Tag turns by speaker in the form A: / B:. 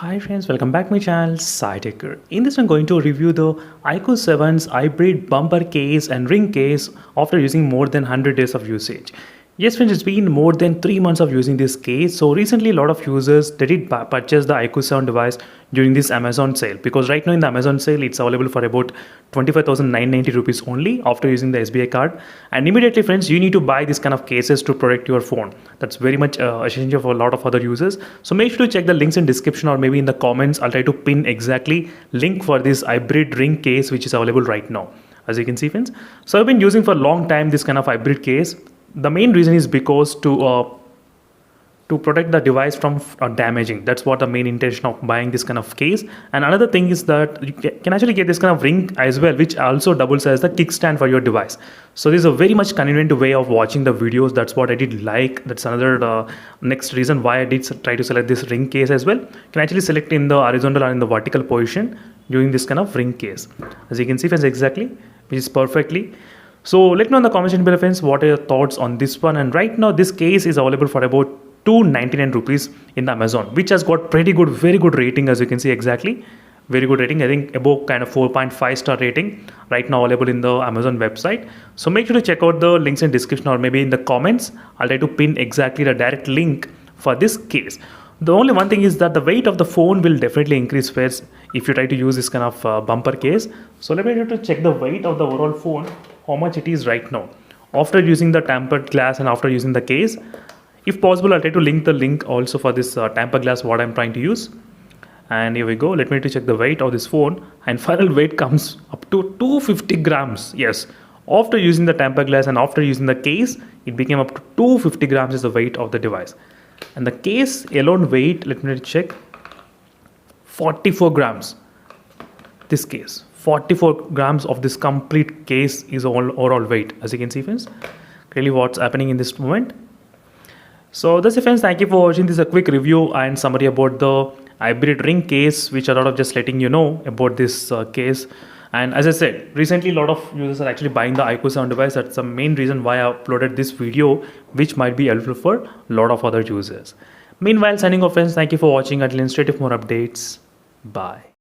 A: Hi friends, welcome back to my channel SciTaker. In this I'm going to review the iQOO 7's hybrid bumper case and ring case after using more than 100 days of usage. Yes friends, it's been more than 3 months of using this case. So recently a lot of users they did purchase the iQOO 7 device during this Amazon sale, because right now in the Amazon sale it's available for about 25,990 rupees only after using the SBI card. And immediately friends, you need to buy this kind of cases to protect your phone. That's very much essential for a lot of other users. So make sure to check the links in description or maybe in the comments. I'll try to pin exactly link for this hybrid ring case which is available right now, as you can see friends. So I've been using for a long time this kind of hybrid case. The main reason is because to protect the device from damaging. That's what the main intention of buying this kind of case. And another thing is that you can actually get this kind of ring as well, which also doubles as the kickstand for your device. So this is a very much convenient way of watching the videos. That's what I did like. That's another next reason why I did try to select this ring case as well. You can actually select in the horizontal or in the vertical position using this kind of ring case, as you can see friends, exactly, which is perfectly. So let me know in the comment section below friends, what are your thoughts on this one. And right now this case is available for about 299 rupees in the Amazon, which has got pretty good, very good rating, as you can see, exactly, very good rating. I think above kind of 4.5 star rating right now available in the Amazon website. So make sure to check out the links in description or maybe in the comments. I'll try to pin exactly the direct link for this case. The only one thing is that the weight of the phone will definitely increase first if you try to use this kind of bumper case. So let me try to check the weight of the overall phone, how much it is right now after using the tempered glass and after using the case. If possible, I'll try to link the link also for this tempered glass what I'm trying to use. And here we go. Let me check the weight of this phone, and final weight comes up to 250 grams. Yes, after using the tempered glass and after using the case, it became up to 250 grams is the weight of the device. And the case alone weight, let me check, 44 grams. This case, 44 grams of this complete case is overall weight, as you can see friends, really what's happening in this moment. So that's it friends, thank you for watching. This is a quick review and summary about the hybrid ring case, which I thought of just letting you know about this case. And as I said, recently a lot of users are actually buying the iQOO 7 device. That's the main reason why I uploaded this video, which might be helpful for a lot of other users. Meanwhile, signing off friends, thank you for watching. Until then, stay tuned for more updates. Bye.